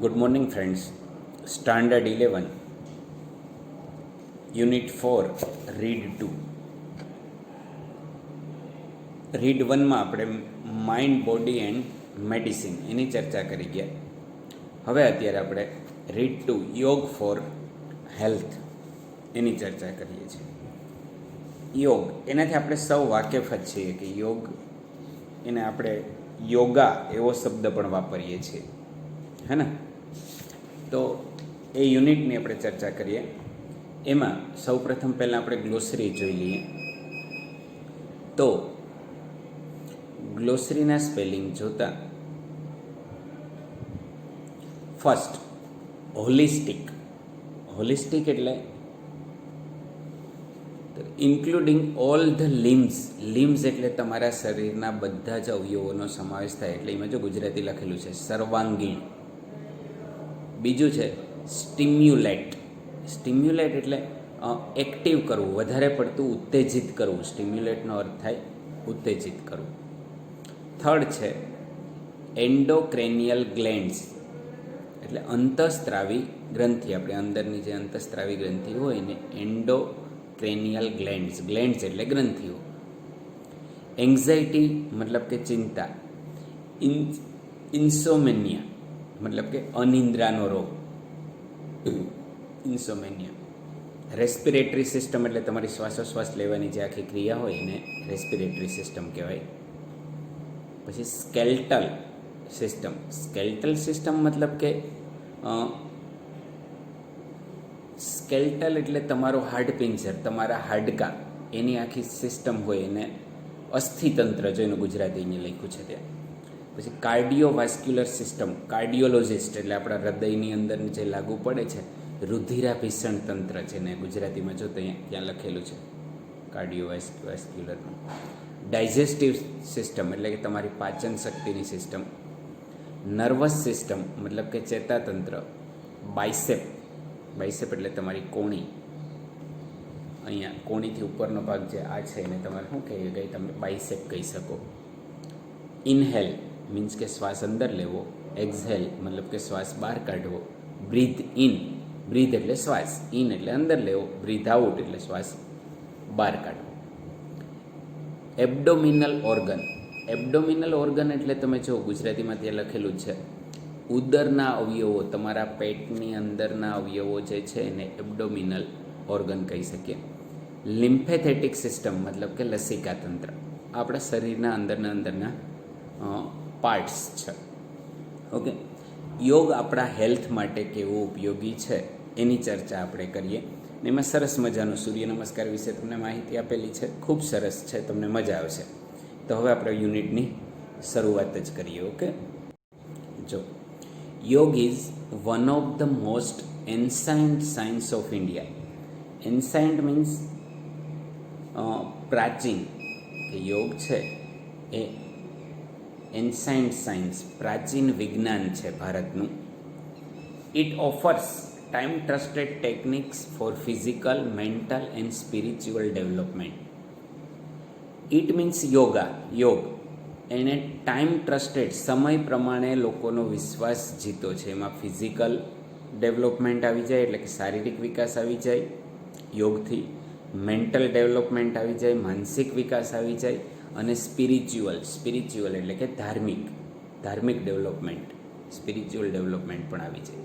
Good morning, friends. Standard 11, Unit 4, Read 2. Read 1માં આપણે mind, body and medicine એની ચર્ચા કરી ગયા. હવે અત્યારે આપણે રીડ 2, યોગ ફોર હેલ્થ એની ચર્ચા કરીએ છીએ. યોગ એનાથી આપણે સૌ વાકેફ જ છીએ કે યોગ એને આપણે યોગા એવો શબ્દ પણ વાપરીએ છીએ, હે ને? તો એ યુનિટની આપણે ચર્ચા કરીએ. એમાં સૌ પ્રથમ પહેલાં આપણે ગ્લોસરી જોઈ લઈએ. તો ગ્લોસરીના સ્પેલિંગ જોતા ફર્સ્ટ હોલિસ્ટિક. હોલિસ્ટિક એટલે including all the limbs. Limbs એટલે તમારા શરીરના બધા જ અવયવોનો સમાવેશ થાય, એટલે એમાં જો ગુજરાતી લખેલું છે સર્વાંગીણ. બીજું છે સ્ટિમ્યુલેટ. સ્ટિમ્યુલેટ એટલે એક્ટિવ કરવું, વધારે પડતું ઉત્તેજિત કરવું. સ્ટિમ્યુલેટનો અર્થ થાય ઉત્તેજિત કરવું. થર્ડ છે એન્ડોક્રેનિયલ ગ્લેન્ડ્સ, એટલે અંતઃસ્ત્રાવી ગ્રંથિ. આપણે અંદરની જે અંતઃસ્ત્રાવી ગ્રંથિ હોય ને એન્ડોક્રેનિયલ ગ્લેન્ડ્સ. ગ્લેન્ડ્સ એટલે ગ્રંથિઓ. એન્ઝાઇટી મતલબ કે ચિંતા. ઇન્સોમેનિયા મતલબ કે અનિંદ્રાનો રોગ, ઇન્સોમેનિયા. રેસ્પિરેટરી સિસ્ટમ એટલે તમારી શ્વાસોશ્વાસ લેવાની જે આખી ક્રિયા હોય એને રેસ્પિરેટરી સિસ્ટમ કહેવાય. પછી સ્કેલ્ટલ સિસ્ટમ. સ્કેલ્ટલ સિસ્ટમ મતલબ કે સ્કેલ્ટલ એટલે તમારો હાડપિંજર, તમારા હાડકાં, એની આખી સિસ્ટમ હોય એને અસ્થિતંત્ર, જો એનું ગુજરાતી અહીંયા લખ્યું છે ત્યાં. પછી કાર્ડિયોવાસ્ક્યુલર સિસ્ટમ. કાર્ડિયોલોજિસ્ટ એટલે આપણા હૃદયની અંદર જે લાગુ પડે છે રુધિરાભિસરણ તંત્ર છે ને ગુજરાતીમાં જો ત્યાં લખેલું છે કાર્ડિયોવાસ્ક્યુલરનું. ડાયજેસ્ટિવ સિસ્ટમ એટલે કે તમારી પાચન શક્તિની સિસ્ટમ. નર્વસ સિસ્ટમ મતલબ કે ચેતાતંત્ર. બાયસેપ. બાયસેપ એટલે તમારી કોણી, અહીંયા કોણીથી ઉપરનો ભાગ જે આ છે એને તમારે શું કહીએ કે તમે બાયસેપ કહી શકો. ઇનહેલ મીન્સ કે શ્વાસ અંદર લેવો. એક્ઝહેલ મતલબ કે શ્વાસ બહાર કાઢવો. બ્રીથ ઇન, બ્રીથ એટલે શ્વાસ, ઇન એટલે અંદર લેવો, બ્રીથ આઉટ એટલે શ્વાસ બહાર કાઢવો. Abdominal organ. એબ્ડોમિનલ ઓર્ગન એટલે તમે જો ગુજરાતીમાં ત્યાં લખેલું છે ઉદરના અવયવો, તમારા પેટની અંદરના અવયવો જે છે એને એબ્ડોમિનલ ઓર્ગન કહી શકીએ. લિમ્ફેથેટિક સિસ્ટમ મતલબ કે લસિકા તંત્ર. આપણા શરીરના અંદરના પાર્ટ્સ છે. ઓકે, યોગ આપણા હેલ્થ માટે કેવો ઉપયોગી છે એની ચર્ચા આપણે કરીએ. એમાં સરસ મજાનો સૂર્ય નમસ્કાર વિશે તમને માહિતી આપેલી છે, ખૂબ સરસ છે, તમને મજા આવશે. તો હવે આપણે યુનિટની શરૂઆત જ કરીએ. ઓકે, જો yoga is one of the most ancient science of India. Ancient means પ્રાચીન, કે યોગ છે એ એન્સાઇન્ટ સાયન્સ, પ્રાચીન વિજ્ઞાન છે ભારતનું. It offers time trusted techniques for physical, mental and spiritual development. It means yoga, યોગ એને ટાઈમ ટ્રસ્ટેડ, સમય પ્રમાણે લોકોનો વિશ્વાસ જીતો છે. એમાં ફિઝિકલ ડેવલપમેન્ટ આવી જાય એટલે કે શારીરિક વિકાસ આવી જાય યોગથી. મેન્ટલ ડેવલપમેન્ટ આવી જાય, માનસિક વિકાસ આવી જાય. અને સ્પિરિચ્યુઅલ, સ્પિરિચ્યુઅલ એટલે કે ધાર્મિક, ધાર્મિક ડેવલપમેન્ટ, સ્પિરિચ્યુઅલ ડેવલપમેન્ટ પણ આવી જાય.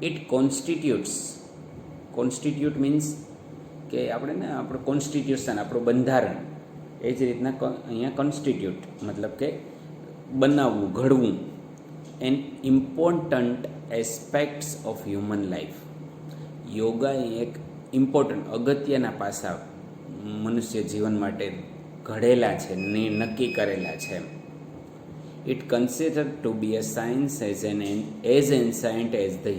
It constitutes. કોન્સ્ટિટ્યુટ મીન્સ કે આપણે ને આપણું કોન્સ્ટિટ્યુશન, આપણું બંધારણ, એ જ રીતના અહીંયા કોન્સ્ટિટ્યુટ મતલબ કે બનાવવું, ઘડવું. And important aspects of human life. Yoga એ એક ઇમ્પોર્ટન્ટ, અગત્યના પાસા મનુષ્ય જીવન માટે ઘડેલા છે ને નક્કી કરેલા છે. It consider to be a science as ancient as the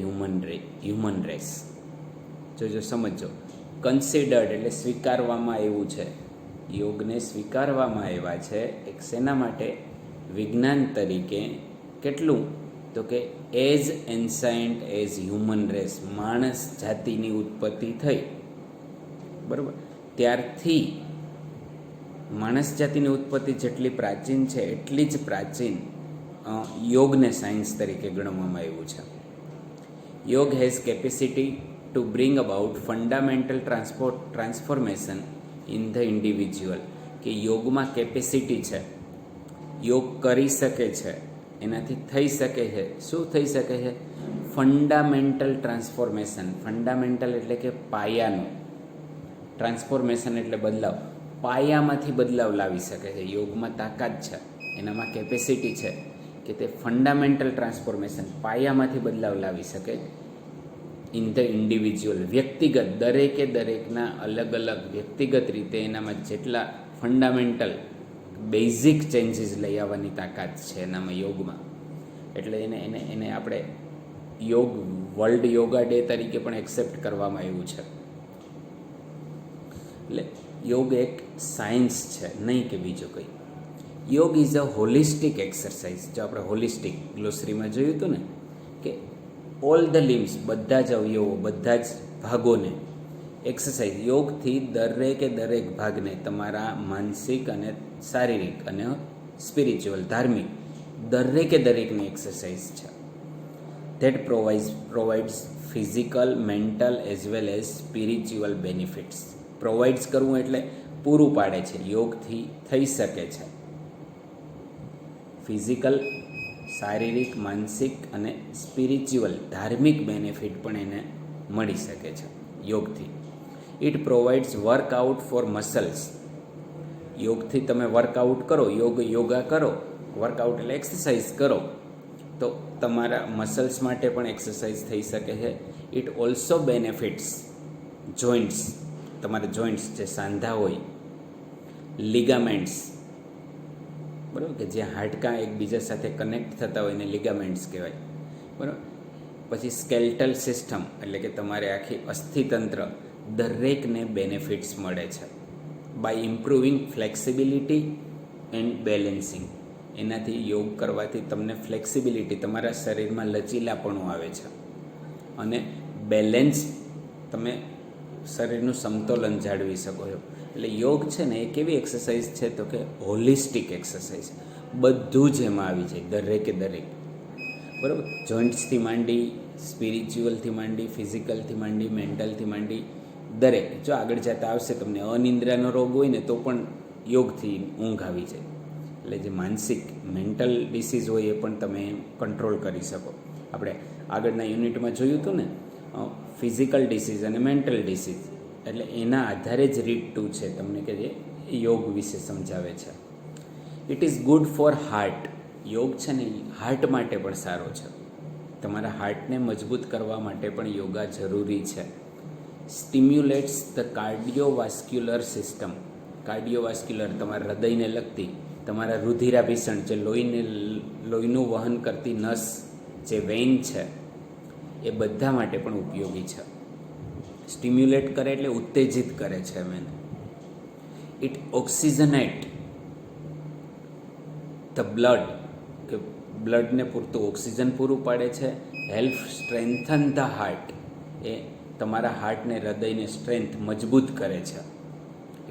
human race. જો સમજો, કન્સિડર્ડ એટલે સ્વીકારવામાં આવ્યું છે, યોગને સ્વીકારવામાં આવ્યા છે એક શેના માટે? વિજ્ઞાન તરીકે. કેટલું? તો કે as ancient as human race, માણસ જાતિની ઉત્પત્તિ થઈ, બરાબર, ત્યારથી માણસ જાતિની ઉત્પત્તિ જેટલી પ્રાચીન છે એટલી જ પ્રાચીન યોગને સાયન્સ તરીકે ગણવામાં આવ્યું છે. યોગ has capacity to bring about fundamental transformation in the individual, કે યોગમાં કેપેસિટી છે, યોગ કરી શકે છે, એનાથી થઈ શકે છે. શું થઈ શકે છે? Fundamental transformation. ફંડામેન્ટલ એટલે કે પાયાનું, ટ્રાન્સફોર્મેશન એટલે બદલાવ. પાયામાંથી બદલાવ લાવી શકે છે. યોગમાં તાકાત છે, એનામાં કેપેસિટી છે કે તે ફંડામેન્ટલ ટ્રાન્સફોર્મેશન, પાયામાંથી બદલાવ લાવી શકે ઇન ધ ઇન્ડિવિજ્યુઅલ, વ્યક્તિગત, દરેકે દરેકના અલગ અલગ વ્યક્તિગત રીતે એનામાં જેટલા ફંડામેન્ટલ બેઝિક ચેન્જીસ લઈ આવવાની તાકાત છે એનામાં, યોગમાં. એટલે એને આપણે યોગ વર્લ્ડ યોગા ડે તરીકે પણ એક્સેપ્ટ કરવામાં આવ્યું છે. એટલે યોગ એક સાયન્સ છે, નહીં કે બીજું કંઈ. યોગ ઇઝ અ હોલિસ્ટિક એક્સરસાઇઝ. જો આપણે હોલિસ્ટિક ગ્લોસરીમાં જોયું હતું ને કે ઓલ ધ લિમ્સ, બધા જ અવયવો, બધા જ ભાગોને એક્સરસાઇઝ. યોગથી દરેકે દરેક ભાગને તમારા માનસિક અને શારીરિક અને સ્પિરિચ્યુઅલ, ધાર્મિક, દરેકે દરેકની એક્સરસાઇઝ છે. That provides physical, mental as well as spiritual benefits. Provides કરવું એટલે પૂરું પાડે છે. યોગથી થઈ શકે છે ફિઝિકલ, શારીરિક, માનસિક અને સ્પિરિચ્યુઅલ, ધાર્મિક બેનિફિટ પણ એને મળી શકે છે યોગથી. It provides workout for muscles. યોગથી તમે વર્કઆઉટ કરો, યોગા કરો, વર્કઆઉટ એટલે એક્સરસાઇઝ કરો, તો તમારા મસલ્સ માટે પણ એક્સરસાઇઝ થઈ શકે છે. It also benefits joints. તમારા જોઇન્ટ્સ જે સાંધા હોય, લિગામેન્ટ્સ, બરાબર, કે જ્યાં હાડકાં એકબીજા સાથે કનેક્ટ થતા હોય એને લિગામેન્ટ્સ કહેવાય, બરાબર. પછી સ્કેલ્ટલ સિસ્ટમ એટલે કે તમારે આખી અસ્થિતંત્ર, દરેકને બેનિફિટ્સ મળે છે. By improving flexibility and balancing. એનાથી યોગ કરવાથી તમને ફ્લેક્સિબિલિટી, તમારા શરીરમાં લચીલાપણું આવે છે અને બેલેન્સ, તમે શરીરનું સમતોલન જાળવી શકો છો. એટલે યોગ છે ને એ કેવી એક્સરસાઇઝ છે તો કે હોલિસ્ટિક એક્સરસાઇઝ. બધું જ એમાં આવી જાય, દરેકે દરેક, બરાબર. જોઈન્ટ્સથી માંડી, સ્પિરિચ્યુઅલથી માંડી, ફિઝિકલથી માંડી, મેન્ટલથી માંડી, દરેક. જો આગળ જતાં આવશે તમને અનિદ્રાનો રોગ હોય ને તો પણ યોગથી ઊંઘ આવી જાય. એટલે જે માનસિક મેન્ટલ ડિસીઝ હોય એ પણ તમે કંટ્રોલ કરી શકો. આપણે આગળના યુનિટમાં જોયું હતું ને ફિઝિકલ ડિસીઝ અને મેન્ટલ ડિસીઝ, એટલે એના આધારે જ રીડ 2 છે તમને કે જે યોગ વિશે સમજાવે છે. It is good for heart. યોગ છે ને હાર્ટ માટે પણ સારો છે. તમારા હાર્ટને મજબૂત કરવા માટે પણ યોગા જરૂરી છે. સ્ટિમ્યુલેટ્સ ધ કાર્ડિયોવાસ્ક્યુલર સિસ્ટમ. કાર્ડિયોવાસ્ક્યુલર તમારા હૃદયને લગતી, તમારા રુધિરાભિસરણ, જે લોહીનું વહન કરતી નસ, જે વેઇન છે, એ બધા માટે પણ ઉપયોગી છે. સ્ટિમ્યુલેટ કરે એટલે ઉત્તેજિત કરે છે એને. ઇટ ઓક્સિજનેટ ધ બ્લડ, કે બ્લડને પૂરતું ઓક્સિજન પૂરું પાડે છે. હેલ્પ સ્ટ્રેન્થન ધ હાર્ટ, એ તમારા હાર્ટને, હૃદયને સ્ટ્રેન્થ, મજબૂત કરે છે.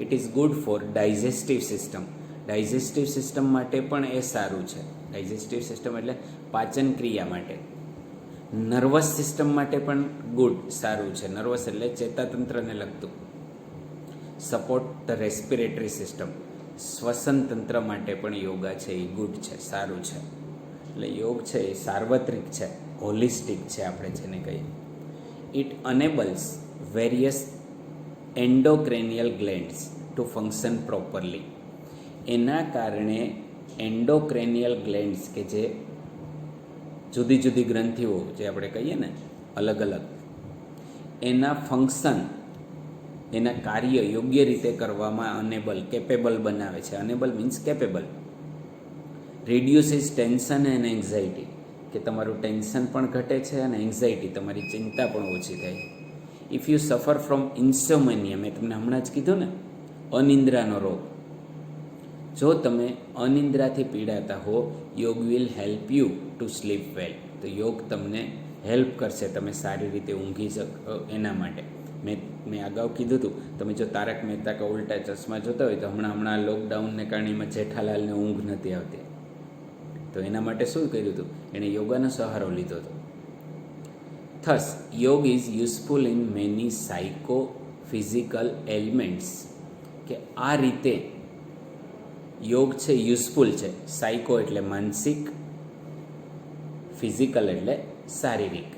It is good for digestive system. Digestive system માટે પણ એ સારું છે. ડાયજેસ્ટિવ સિસ્ટમ એટલે પાચન ક્રિયા માટે. નર્વસ સિસ્ટમ માટે પણ ગુડ, સારું છે. નર્વસ એટલે ચેતાતંત્રને લગતું. સપોર્ટ ધ રેસ્પિરેટરી સિસ્ટમ, શ્વસન તંત્ર માટે પણ યોગા છે એ ગુડ છે, સારું છે. એટલે યોગ છે એ સાર્વત્રિક છે, હોલિસ્ટિક છે આપણે જેને કહીએ. It enables various endocranial glands to function properly. એના કારણે એન્ડોક્રેનિયલ ગ્લેન્ડ્સ, કે જે જુદી જુદી ગ્રંથિઓ જે આપણે કહીએ ને અલગ અલગ, એના ફંક્શન, એના કાર્ય યોગ્ય રીતે કરવામાં અનેબલ, કેપેબલ બનાવે છે. Enable means capable. Reduces tension and anxiety, કે તમારું ટેન્શન પણ ઘટે છે અને એન્ઝાયટી, તમારી ચિંતા પણ ઓછી થાય. ઇફ યુ સફર ફ્રોમ ઇન્સોમેનિયા, મેં તમને હમણાં જ કીધું ને અનિદ્રાનો રોગ, જો તમે અનિદ્રાથી પીડાતા હો, yoga will help you to sleep well. તો યોગ તમને હેલ્પ કરશે તમે સારી રીતે ઊંઘી શકો એના માટે. મેં અગાઉ કીધું હતું, તમે જો તારક મહેતા કા ઉલ્ટા ચશ્મા જોતા હોય તો હમણાં લોકડાઉનને કારણે એમાં જેઠાલાલને ઊંઘ નથી આવતી. તો એના માટે શું કર્યું હતું? એણે યોગાનો સહારો લીધો હતો. થસ યોગ is useful in many psycho physical elements, કે આ રીતે યોગ છે યુઝફુલ છે. સાયકો એટલે માનસિક, ફિઝિકલ એટલે શારીરિક,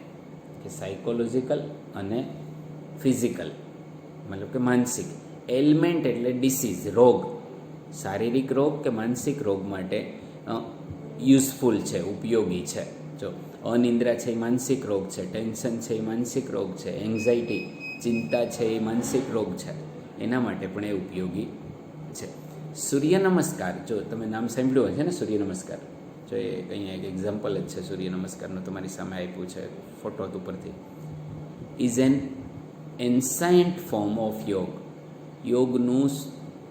કે સાયકોલોજીકલ અને ફિઝિકલ મતલબ કે માનસિક. એલિમેન્ટ એટલે ડિસીઝ, રોગ, શારીરિક રોગ કે માનસિક રોગ માટે યુઝફુલ છે, ઉપયોગી છે. જો અનિદ્રા છે એ માનસિક રોગ છે, ટેન્શન છે એ માનસિક રોગ છે, એન્ઝાઇટી ચિંતા છે એ માનસિક રોગ છે, એના માટે પણ એ ઉપયોગી છે. સૂર્ય નમસ્કાર, જો તમે નામ સાંભળ્યું હશે ને સૂર્ય નમસ્કાર, જો એ અહીંયા એક એક્ઝામ્પલ જ છે સૂર્ય નમસ્કારનું, તમારી સામે આપ્યું છે ફોટો ઉપરથી. ઇઝ એન એન્સાયન્ટ ફોર્મ ઓફ યોગ, યોગનું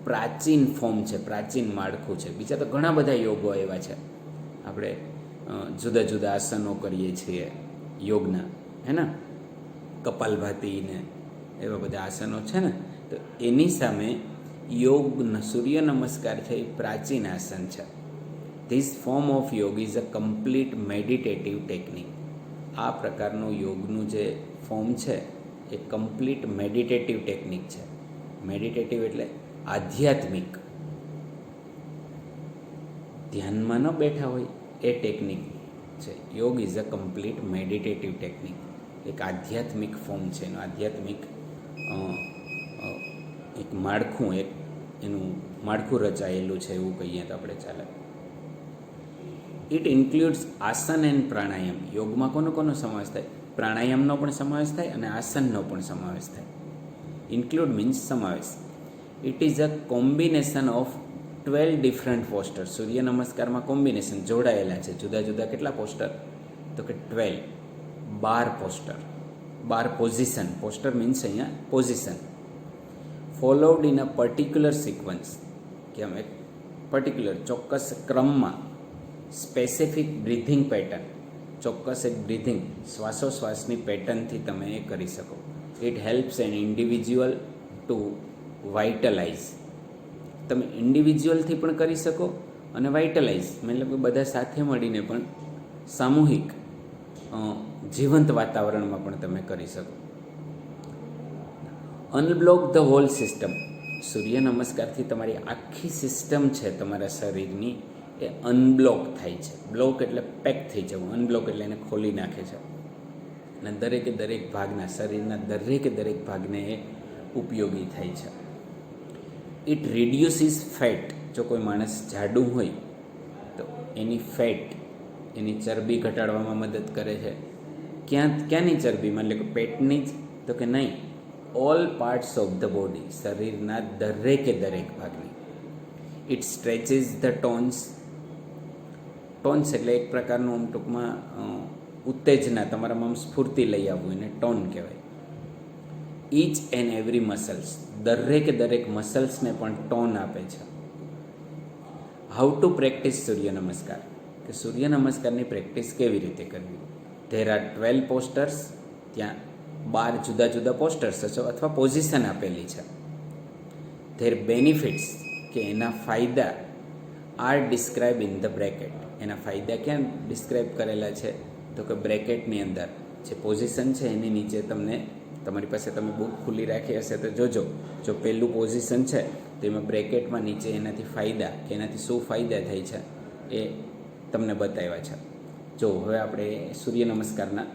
પ્રાચીન ફોર્મ છે, પ્રાચીન માળખું છે. બીજા તો ઘણા બધા યોગો એવા છે, આપણે જુદા જુદા આસનો કરીએ છીએ યોગના, હે ને, કપાલભાતી ને એવા બધા આસનો છે ને. તો એની સામે યોગ સૂર્ય નમસ્કાર છે એ પ્રાચીન આસન છે. ધીસ ફોર્મ ઓફ યોગ is a complete meditative technique. આ પ્રકારનું યોગનું જે ફોર્મ છે એ કમ્પ્લીટ મેડિટેટિવ ટેકનિક છે. મેડિટેટિવ એટલે આધ્યાત્મિક, ધ્યાનમાં ન બેઠા હોય એ ટેકનિક છે. યોગ is a complete meditative technique, એક આધ્યાત્મિક ફોર્મ છે એનું, આધ્યાત્મિક એક માળખું, એક એનું માળખું રચાયેલું છે એવું કહીએ તો આપણે ચાલે. ઇટ ઇન્ક્લુડ્સ આસન એન્ડ પ્રાણાયામ. યોગમાં કોનો સમાવેશ થાય? પ્રાણાયામનો પણ સમાવેશ થાય અને આસનનો પણ સમાવેશ થાય. ઇન્ક્લુડ મીન્સ સમાવેશ. It is a combination of 12 different posture. સૂર્ય નમસ્કારમાં કોમ્બિનેશન જોડાયેલા છે. જુદા જુદા કેટલા પોસ્ટર? તો કે 12, 12 પોસ્ટર, 12 પોઝિશન. પોસ્ટર મીન્સ અહીંયા position. Followed in a particular sequence, કે આમ એક પર્ટિક્યુલર ચોક્કસ ક્રમમાં, સ્પેસિફિક બ્રીથિંગ પેટર્ન, ચોક્કસ એક બ્રીથિંગ શ્વાસોશ્વાસની પેટર્નથી તમે એ કરી શકો. It helps an individual to vitalise. તમે ઇન્ડિવિજ્યુઅલથી પણ કરી શકો અને વાઇટલાઇઝ મતલબ કે બધા સાથે મળીને પણ સામૂહિક જીવંત વાતાવરણમાં પણ તમે કરી શકો. Unblock the whole system. સૂર્ય નમસ્કારથી તમારી આખી સિસ્ટમ છે તમારા શરીરની એ અનબ્લોક થાય છે. બ્લોક એટલે પેક થઈ જવું, અનબ્લોક એટલે એને ખોલી નાખે છે. અને દરેકે દરેક ભાગના, શરીરના દરેકે દરેક ભાગને એ ઉપયોગી થાય છે. It reduces fat. જો કોઈ માણસ જાડું હોય તો એની ફેટ, એની ચરબી ઘટાડવામાં મદદ કરે છે. ક્યાંની ચરબીમાં? એટલે કે પેટની જ? તો કે નહીં, all parts of the body, શરીરના દરેકે દરેક ભાગની. It stretches the tones. Tones એટલે એક પ્રકારનું આમ ટૂંકમાં ઉત્તેજના, તમારામાં આમ સ્ફૂર્તિ લઈ આવવું, એને ટોન કહેવાય. Each and every muscles. દરેકે દરેક મસલ્સને પણ ટોન આપે છે. હાઉ ટુ પ્રેક્ટિસ સૂર્ય નમસ્કાર, કે સૂર્ય નમસ્કારની પ્રેક્ટિસ કેવી રીતે કરવી? There are 12 posters. ત્યાં 12 જુદા જુદા પોસ્ટર્સ અથવા પોઝિશન આપેલી છે. ધેર બેનિફિટ્સ, કે એના ફાયદા are describe in the bracket. એના ફાયદા ક્યાં ડિસ્ક્રાઇબ કરેલા છે? તો કે બ્રેકેટની અંદર જે પોઝિશન છે એની નીચે તમને, તમારી પાસે તમે બુક ખુલ્લી રાખી હશે તો જોજો, જો પહેલું પોઝિશન છે તો એમાં બ્રેકેટમાં નીચે એનાથી ફાયદા, કે એનાથી શું ફાયદા થાય છે એ તમને બતાવ્યા છે. જો હવે આપણે સૂર્ય નમસ્કારના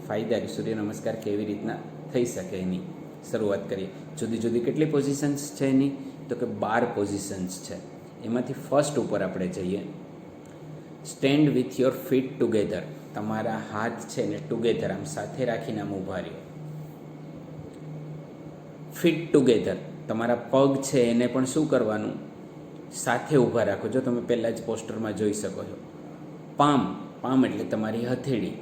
ફાયદા, કે સૂર્ય નમસ્કાર કેવી રીતના થઈ શકે એની શરૂઆત કરીએ. જુદી જુદી કેટલી પોઝિશન્સ છે એની? તો કે 12 પોઝિશન્સ છે. એમાંથી ફર્સ્ટ ઉપર આપણે જઈએ. Stand with your feet together. તમારા હાથ છે ને ટુગેધર, આમ સાથે રાખીને આમ ઊભા રહ્યો. ફીટ ટુગેધર, તમારા પગ છે એને પણ શું કરવાનું? સાથે ઊભા રાખો. જો તમે પહેલાં જ પોસ્ટરમાં જોઈ શકો છો. પામ એટલે તમારી હથેળી.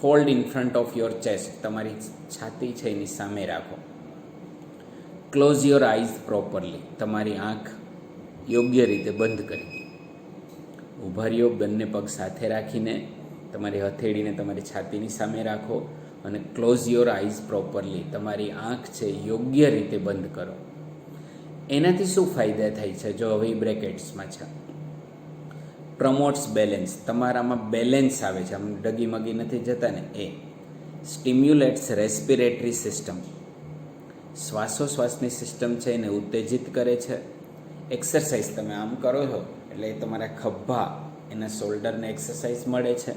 Fold in front of your chest, તમારી છાતી છે એની સામે રાખો. ક્લોઝ યોર આઈઝ પ્રોપરલી, તમારી આંખ યોગ્ય રીતે બંધ કરી દો. ઊભા રહ્યો, બંને પગ સાથે રાખીને તમારી હથેળીને તમારી છાતીની સામે રાખો અને ક્લોઝ યોર આઈઝ પ્રોપરલી, તમારી આંખ છે યોગ્ય રીતે બંધ કરો. એનાથી શું ફાયદા થાય છે? જો હવે બ્રેકેટ્સમાં છે. પ્રમોટ્સ બેલેન્સ, તમારામાં બેલેન્સ આવે છે, આમ ડગી મગી નથી જતા ને એ. સ્ટિમ્યુલેટ્સ રેસ્પિરેટરી સિસ્ટમ, શ્વાસોશ્વાસની સિસ્ટમ છે એને ઉત્તેજિત કરે છે. એક્સરસાઇઝ તમે આમ કરો છો એટલે તમારા ખભા, એના શોલ્ડરને એક્સરસાઇઝ મળે છે.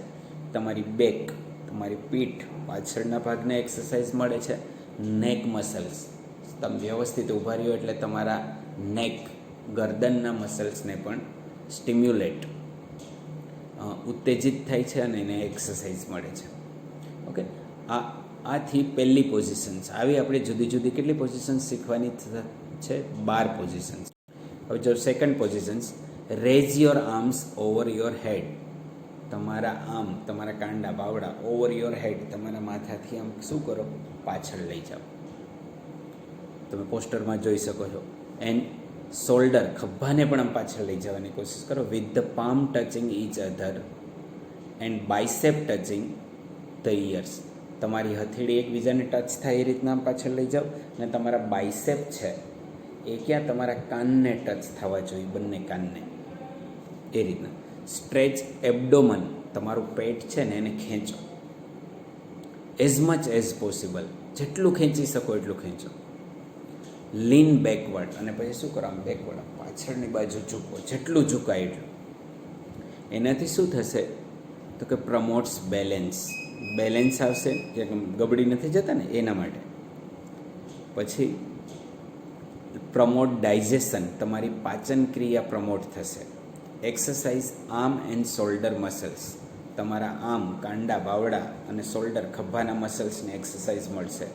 તમારી બેક, તમારી પીઠ પાછળના ભાગને એક્સરસાઇઝ મળે છે. નેક મસલ્સ, તમે વ્યવસ્થિત ઊભા રહ્યો એટલે તમારા નેક, ગરદનના મસલ્સને પણ સ્ટિમ્યુલેટ, ઉત્તેજિત થાય છે અને એને એક્સરસાઇઝ મળે છે. ઓકે, આથી પહેલી પોઝિશન્સ આવી. આપણે જુદી જુદી કેટલી પોઝિશન્સ શીખવાની છે? 12 પોઝિશન્સ. હવે જો second positions, raise your arms over your head. તમારા આર્મ, તમારા કાંડા, બાવડા ઓવર યોર હેડ, તમારા માથાથી આમ શું કરો? પાછળ લઈ જાઓ. તમે પોસ્ટરમાં જોઈ શકો છો. એન્ડ શોલ્ડર, ખભાને પણ આમ પાછળ લઈ જવાની કોશિશ કરો. With the palm touching each other and bicep touching the ears. તમારી હથેળી એકબીજાને ટચ થાય એ રીતના પાછળ લઈ જાઓ. અને તમારા બાયસેપ છે એ ક્યાં? તમારા કાનને ટચ થવા જોઈએ, બંને કાનને, એ રીતના. સ્ટ્રેચ એબડોમન, તમારું પેટ છે ને એને ખેંચો એઝ મચ એઝ પોસિબલ, જેટલું ખેંચી શકો એટલું ખેંચો. લીન બેકવર્ડ, અને પછી શું કરો? આમ બેકવર્ડ, પાછળની બાજુ ઝૂકો, જેટલું ઝૂકાય એટલું. એનાથી શું થશે? તો કે પ્રમોટ્સ બેલેન્સ, બેલેન્સ આવશે, કે ગબડી નથી જતા ને એના માટે. પછી પ્રમોટ ડાયજેશન, તમારી પાચન ક્રિયા પ્રમોટ થશે. Exercise arm and shoulder muscles, તમારા આર્મ, કાંડા, બાવડા અને શોલ્ડર, ખભાના મસલ્સને એક્સરસાઇઝ મળશે.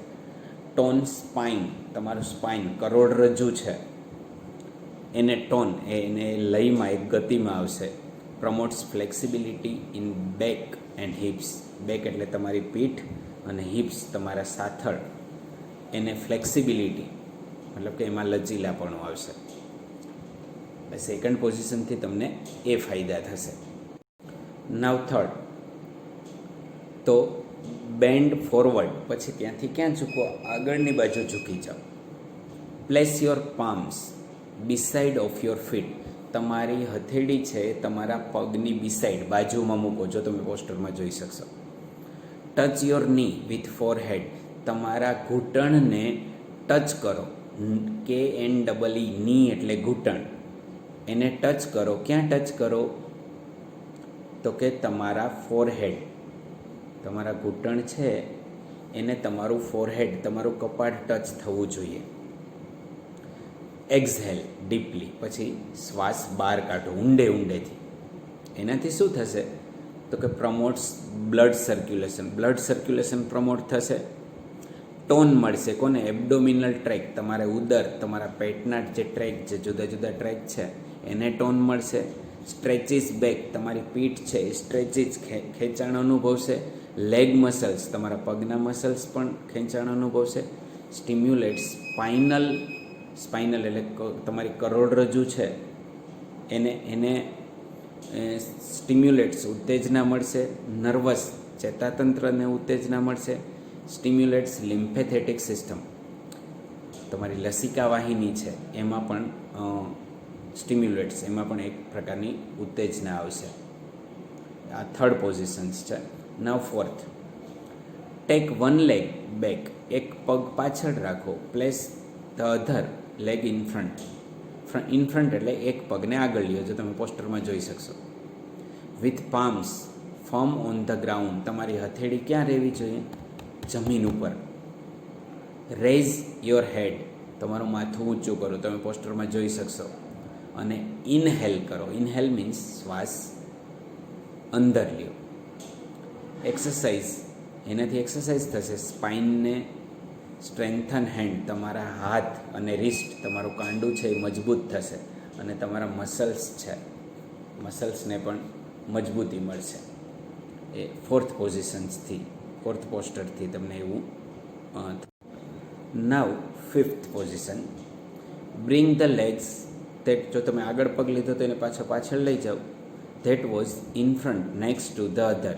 ટોન સ્પાઇન, તમારું સ્પાઇન, કરોડરજ્જુ છે એને ટોન, એને લયમાં, એક ગતિમાં આવશે. Promotes flexibility in back and hips. Back એટલે તમારી પીઠ અને હિપ્સ, તમારા સાથળ, એને ફ્લેક્સિબિલિટી, મતલબ કે એમાં લચીલાપણું આવશે. સેકન્ડ પોઝિશનથી તમને એ ફાયદા થશે. નાવ થર્ડ, તો બેન્ડ ફોરવર્ડ, પછી ત્યાંથી ક્યાં ઝૂકો? આગળની બાજુ ઝૂકી જાઓ. Place your palms beside of your feet, તમારી હથેળી છે તમારા પગની બિસાઇડ, બાજુમાં મૂકો, જો તમે પોસ્ટરમાં જોઈ શકશો. ટચ યોર ની વિથ ફોરહેડ, તમારા ઘૂંટણને ટચ કરો. KNEE, ની એટલે ઘૂંટણ, એને ટચ કરો. ક્યાં ટચ કરો? તો કે તમારા ફોરહેડ, તમારા ઘૂંટણ છે એને તમારું ફોરહેડ, તમારું કપાળ ટચ થવું જોઈએ. એક્ઝહેલ ડીપલી, પછી શ્વાસ બહાર કાઢો ઊંડે ઊંડેથી. એનાથી શું થશે? તો કે promotes blood circulation, blood circulation promote થશે. ટોન મળશે કોને? એબડોમિનલ ટ્રેક, તમારે ઉદર, તમારા પેટના જે ટ્રેક, જે જુદા જુદા ટ્રેક છે એને ટોન મળશે. સ્ટ્રેચિસ બેક, તમારી પીઠ છે એ સ્ટ્રેચિસ, ખેંચાણ અનુભવશે. લેગ મસલ્સ, તમારા પગના મસલ્સ પણ ખેંચાણ અનુભવશે. સ્ટિમ્યુલેટ સ્પાઇનલ, સ્પાઇનલ એટલે તમારી કરોડરજ્જુ છે એને સ્ટિમ્યુલેટ્સ, ઉત્તેજના મળશે. નર્વસ, ચેતાતંત્રને ઉત્તેજના મળશે. સ્ટિમ્યુલેટ્સ લિમ્ફેથેટિક સિસ્ટમ, તમારી લસિકા વાહિની છે એમાં પણ સ્ટિમ્યુલેટ્સ, એમાં પણ એક પ્રકારની ઉત્તેજના આવશે. આ થર્ડ પોઝિશન્સ છે. Now fourth, take one leg back, એક પગ પાછળ રાખો. Place the other leg in front, in front એટલે એક પગને આગળ લ્યો, જો તમે પોસ્ટરમાં જોઈ શકશો. With palms firm on the ground, તમારી હથેળી ક્યાં રહેવી જોઈએ? જમીન ઉપર. રેઝ યોર હેડ, તમારું માથું ઊંચું કરો, તમે પોસ્ટરમાં જોઈ શકશો. અને ઇનહેલ કરો. ઇનહેલ મીન્સ શ્વાસ અંદર લ્યો. એક્સરસાઇઝ, એનાથી એક્સરસાઇઝ થશે. સ્પાઇનને સ્ટ્રેન્થન હેન્ડ, તમારા હાથ અને રિસ્ટ, તમારું કાંડું છે એ મજબૂત થશે. અને તમારા મસલ્સ છે, મસલ્સને પણ મજબૂતી મળશે. એ ફોર્થ પોઝિશન્સથી, ફોર્થ પોસ્ટરથી તમને એવું. Now fifth position, bring the legs that, જો તમે આગળ પગ લીધો તો એને પાછળ લઈ જાઓ. That was in front next to the other,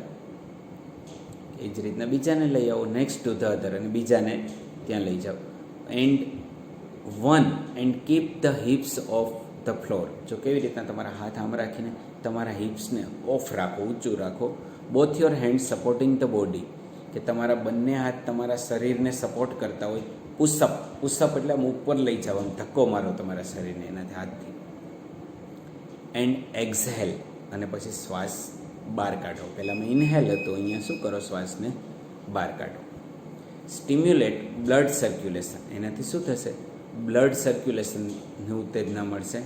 એ જ રીતના બીજાને લઈ આવો નેક્સ્ટ ટુ ધ અધર, અને બીજાને ત્યાં લઈ જાઓ. And one and keep the hips of the floor. જો કેવી રીતના તમારા હાથ આમ રાખીને તમારા હિપ્સને ઓફ રાખો, ઊંચું રાખો. Both your hand supporting the body, કે તમારા બંને હાથ તમારા શરીરને સપોર્ટ કરતા હોય. પુશઅપ, પુશઅપ એટલે આમ ઉપર લઈ જાઓ, આમ ધક્કો મારો તમારા શરીરને એનાથી હાથથી. એન્ડ એક્ઝહેલ, અને પછી શ્વાસ બહાર કાઢો. પહેલાં ઇનહેલ હતો, અહીંયા શું કરો, શ્વાસને બહાર કાઢો. સ્ટિમ્યુલેટ બ્લડ સર્ક્યુલેશન, એનાથી શું થશે, બ્લડ સર્ક્યુલેશનની ઉત્તેજના મળશે.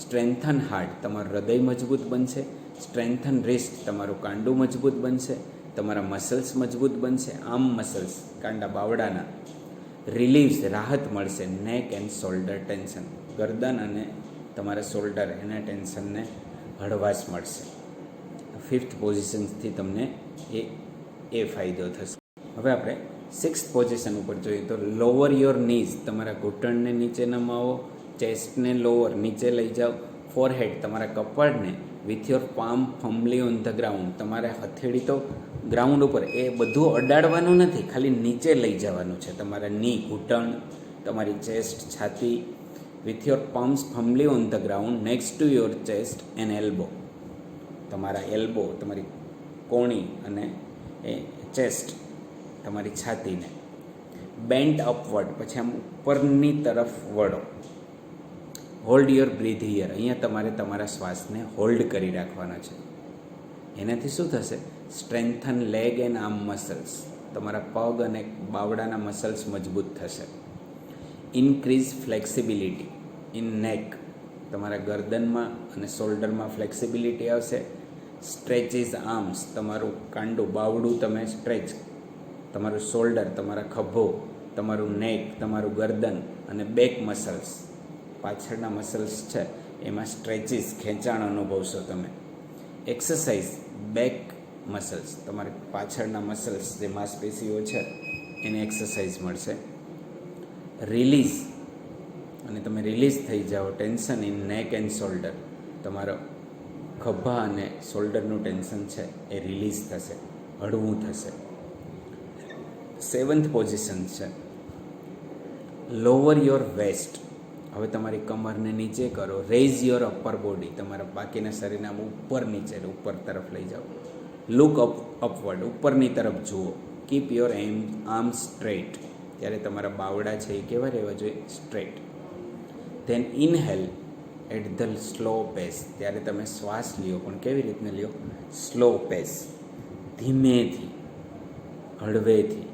સ્ટ્રેન્થન હાર્ટ, તમારું હૃદય મજબૂત બનશે. સ્ટ્રેન્થન રિસ્ટ, તમારું કાંડું મજબૂત બનશે. તમારા મસલ્સ મજબૂત બનશે, આર્મ મસલ્સ, કાંડા બાવડાના. રિલીવ્સ, રાહત મળશે. નેક એન્ડ શોલ્ડર ટેન્શન, ગરદન અને તમારા શોલ્ડર એના ટેન્શનને હળવાશ મળશે. 5th પોઝિશનથી તમને એ ફાયદો થશે. હવે આપણે 6th પોઝિશન ઉપર જોઈએ તો લોવર યોર નીઝ, તમારા ઘૂંટણને નીચે નમાવો. ચેસ્ટને લોવર, નીચે લઈ જાઓ. ફોરહેડ, તમારા કપાળને with your palm firmly on the ground, તમારે હથેળી તો ગ્રાઉન્ડ ઉપર, એ બધું અડાડવાનું નથી, ખાલી નીચે લઈ જવાનું છે. તમારા ની, ઘૂંટણ, તમારી ચેસ્ટ, છાતી, with your palms firmly on the ground next to your chest and elbow. તમારા એલ્બો, તમારી કોણી અને એ ચેસ્ટ, તમારી છાતીને. બેન્ટ અપવર્ડ, પછી આમ ઉપરની તરફ વળો. હોલ્ડ યોર બ્રીથ હિયર, અહીંયા તમારે તમારા શ્વાસને હોલ્ડ કરી રાખવાનો છે. એનાથી શું થશે, strengthen leg and arm muscles, તમારા પગ અને બાવડાના મસલ્સ મજબૂત થશે. ઇન્ક્રીઝ ફ્લેક્સિબિલિટી ઇન નેક, તમારા ગરદનમાં અને શોલ્ડરમાં ફ્લેક્સિબિલિટી આવશે. સ્ટ્રેચિસ આર્મ્સ, તમારું કાંડું, બાવડું તમે સ્ટ્રેચ, તમારું શોલ્ડર, તમારા ખભો, તમારું નેક, તમારું ગરદન અને બેક મસલ્સ, પાછળના મસલ્સ છે એમાં સ્ટ્રેચિસ, ખેંચાણ અનુભવશો તમે. એક્સરસાઇઝ બેક મસલ્સ, તમારે પાછળના મસલ્સ જે માંસપેશીઓ છે એને એક્સરસાઇઝ મળશે. રિલીઝ, અને તમે રિલીઝ થઈ જાઓ ટેન્શન ઇન નેક એન્ડ શોલ્ડર, તમારો ખભા અને શોલ્ડરનું ટેન્શન છે એ રિલીઝ થશે, હળવું થશે. 7th પોઝિશન છે લોવર યોર વેસ્ટ, હવે તમારી કમરને નીચે કરો. રેઇઝ યોર અપર બોડી, તમારા બાકીના શરીરને આમ ઉપર નીચે, ઉપર તરફ લઈ જાઓ. લુક અપવર્ડ, ઉપરની તરફ જુઓ. કીપ યોર આર્મ સ્ટ્રેટ, ત્યારે તમારા બાવડા છે એ કેવા રહેવા જોઈએ, straight. Then inhale at the slow pace, ત્યારે તમે શ્વાસ લ્યો, પણ કેવી રીતને લ્યો, સ્લો પેસ, ધીમેથી, હળવેથી,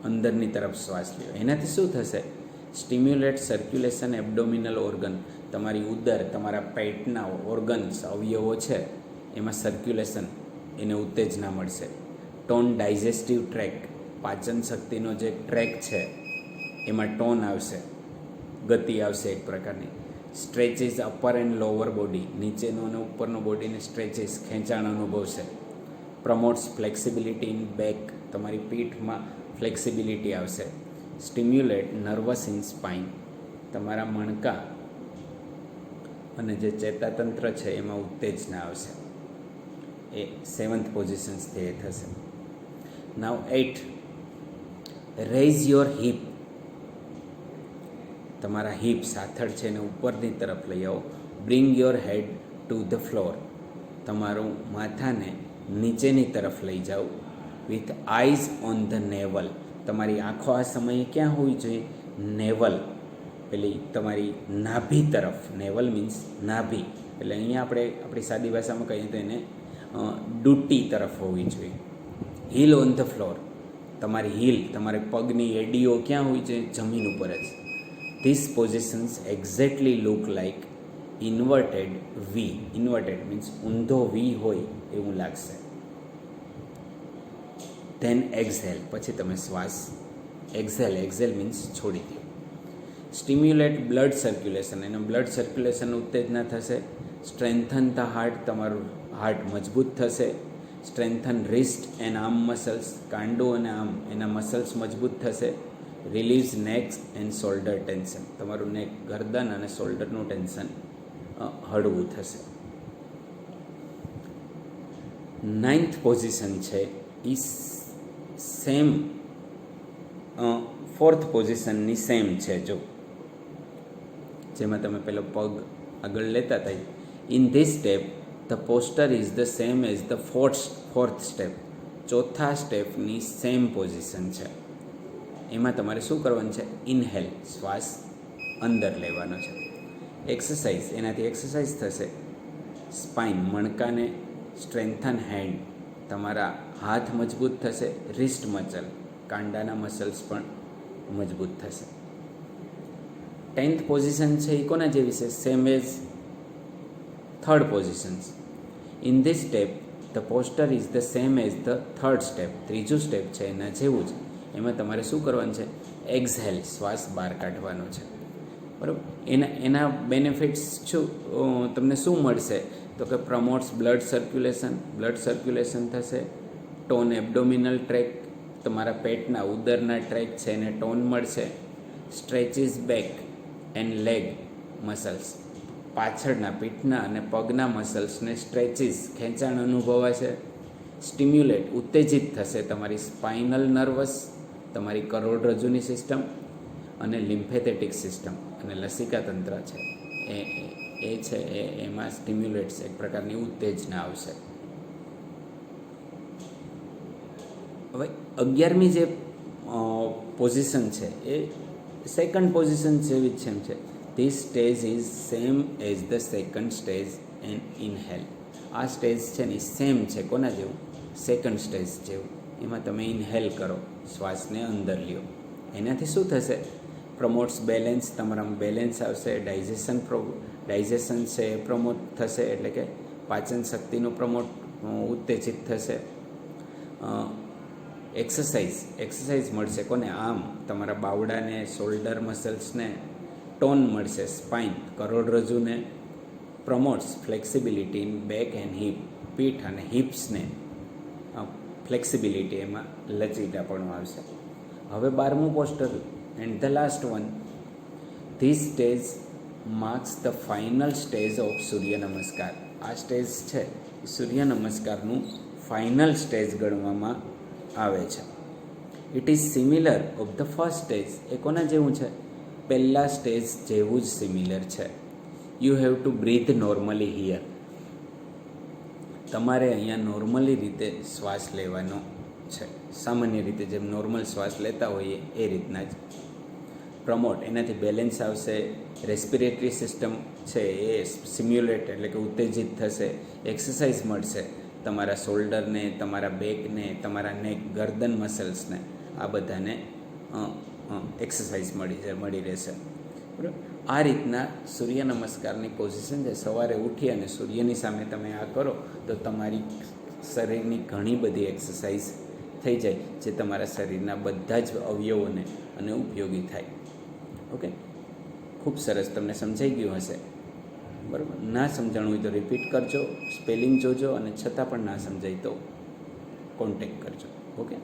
અંદરની તરફ શ્વાસ લ્યો. એનાથી શું થશે, સ્ટિમ્યુલેટ સર્ક્યુલેશન એબ્ડોમિનલ ઓર્ગન, તમારી ઉદર, તમારા પેટના ઓર્ગન્સ, અવયવો છે એમાં સર્ક્યુલેશન, એને ઉત્તેજના મળશે. ટોન ડાયજેસ્ટિવ ટ્રેક, પાચન શક્તિનો જે ટ્રેક છે એમાં ટોન આવશે, ગતિ આવશે એક પ્રકારની. સ્ટ્રેચિસ અપર એન્ડ લોવર બોડી, નીચેનું અને ઉપરનું બોડીને સ્ટ્રેચિસ, ખેંચાણ અનુભવશે. પ્રમોટ્સ ફ્લેક્સિબિલિટી ઇન બેક, તમારી પીઠમાં ફ્લેક્સિબિલિટી આવશે. સ્ટિમ્યુલેટ નર્વસ ઇન સ્પાઇન, તમારા મણકા અને જે ચેતાતંત્ર છે એમાં ઉત્તેજના આવશે. એ 7th પોઝિશન્સથી એ થશે. નાવ 8, રેઇઝ યોર હિપ, તમારા હિપ, સાથળ છે એને ઉપરની તરફ લઈ આવો. Bring your head to the floor, તમારું માથાને નીચેની તરફ લઈ જાઓ. With eyes on the navel, તમારી આંખો આ સમયે ક્યાં હોવી જોઈએ, નેવલ, પેલી તમારી નાભી તરફ. નેવલ મીન્સ નાભી, એટલે અહીંયા આપણે આપણી સાદી ભાષામાં કહીએ તો એને ડૂટી તરફ હોવી જોઈએ. હીલ ઓન ધ ફ્લોર, તમારી હીલ, તમારે પગની એડીઓ ક્યાં હોવી જોઈએ, જમીન ઉપર જ. This positions exactly look like inverted V, inverted means ઊંધો વી હોય એવું લાગશે. ધેન એક્ઝેલ, પછી તમે શ્વાસ એક્ઝેલ, એક્ઝેલ મીન્સ છોડી દો. સ્ટિમ્યુલેટ બ્લડ સર્ક્યુલેશન, એનો બ્લડ સર્ક્યુલેશન ઉત્તેજના થશે. સ્ટ્રેન્થન ધ હાર્ટ, તમારું હાર્ટ મજબૂત થશે. Strengthen wrist and arm muscles, કાંડો અને આર્મ એના મસલ્સ મજબૂત થશે. રિલીઝ નેક એન્ડ શોલ્ડર ટેન્શન, તમારું નેક, ગરદન અને શોલ્ડરનું ટેન્શન હળવું થશે. 9th પોઝિશન છે એ સેમ 4th પોઝિશનની સેમ છે. જો જેમાં તમે પેલો પગ આગળ લેતા થાય. In this step the poster is the same as the fourth step. ચોથા સ્ટેપની સેમ પોઝિશન છે. એમાં તમારે શું કરવાનું છે? ઇનહેલ, શ્વાસ અંદર લેવાનો છે. એક્સરસાઇઝ, એનાથી એક્સરસાઇઝ થશે. સ્પાઇન, મણકાને સ્ટ્રેન્થન હેન્ડ, તમારા હાથ મજબૂત થશે. રિસ્ટ મસલ, કાંડાના મસલ્સ પણ મજબૂત થશે. 10th પોઝિશન છે એ કોના જેવી છે? Same as third positions. In this step the poster is the same as the third step. ત્રીજું સ્ટેપ છે એના જેવું જ. એમાં તમારે શું કરવાનું છે? એક્ઝહેલ, શ્વાસ બહાર કાઢવાનો છે. બરાબર. એના બેનિફિટ્સ તમને શું મળશે? તો કે પ્રમોટ્સ બ્લડ સર્ક્યુલેશન થશે. ટોન એબ્ડોમિનલ ટ્રેક, તમારા પેટના ઉદરના ટ્રેક છે એને ટોન મળશે. સ્ટ્રેચિસ બેક એન્ડ લેગ મસલ્સ, પાછળના પીઠના અને પગના મસલ્સને સ્ટ્રેચિસ, ખેંચાણ અનુભવાશે. સ્ટિમ્યુલેટ, ઉત્તેજિત થશે તમારી સ્પાઇનલ નર્વસ, તમારી કરોડરજ્જુની સિસ્ટમ અને લિમ્ફેથેટિક સિસ્ટમ અને લસિકા તંત્ર છે એમાં સ્ટિમ્યુલેટ્સ, એક પ્રકારની ઉત્તેજના આવશે. હવે 11મી જે પોઝિશન છે એ સેકન્ડ પોઝિશન જેવી જ છે. This stage is same as the second stage and inhale. આ સ્ટેજ છે ને સેમ છે કોના જેવું? સેકન્ડ સ્ટેજ જેવું. એમાં તમે ઇનહેલ કરો, શ્વાસને અંદર લ્યો. એનાથી શું થશે? પ્રમોટ્સ બેલેન્સ, તમારામાં બેલેન્સ આવશે. ડાયજેશન છે એ પ્રમોટ થશે, એટલે કે પાચન શક્તિનું ઉત્તેજિત થશે. એક્સરસાઇઝ મળશે કોને? આમ તમારા બાવડાને, શોલ્ડર મસલ્સને ટોન મળશે. સ્પાઇન, કરોડરજ્જુને promotes flexibility in back and hip, પીઠ અને હિપ્સને ફ્લેક્સિબિલિટી, એમાં લચીલાપણું આવશે. હવે 12મું posture and the last one. This stage marks the final stage of Surya Namaskar. આ સ્ટેજ છે સૂર્ય નમસ્કારનું ફાઇનલ સ્ટેજ ગણવામાં આવે છે. It is similar of the first stage. એ કોના જેવું છે? પહેલા સ્ટેજ જેવું જ સિમિલર છે. You have to breathe normally here. તમારે અહીંયા નોર્મલી રીતે શ્વાસ લેવાનો છે, સામાન્ય રીતે જેમ નોર્મલ શ્વાસ લેતા હોઈએ એ રીતના જ. પ્રમોટ, એનાથી બેલેન્સ આવશે. રેસ્પિરેટરી સિસ્ટમ છે એ સિમ્યુલેટ, એટલે કે ઉત્તેજિત થશે. એક્સરસાઇઝ મળશે તમારા શોલ્ડરને, તમારા બેકને, તમારા નેક, ગરદન મસલ્સને, આ બધાને એક્સરસાઇઝ મળી રહેશે. બરાબર. આ રીતના સૂર્ય નમસ્કારની પોઝિશન છે. સવારે ઉઠી અને સૂર્યની સામે તમે આ કરો તો તમારી શરીરની ઘણી બધી એક્સરસાઇઝ થઈ જાય, જે તમારા શરીરના બધા જ અવયવોને અને ઉપયોગી થાય. ઓકે, ખૂબ સરસ. તમને સમજાઈ ગયું હશે. બરાબર. ના સમજાણું હોય તો રિપીટ કરજો, સ્પેલિંગ જોજો, અને છતાં પણ ના સમજાય તો કોન્ટેક્ટ કરજો. ઓકે.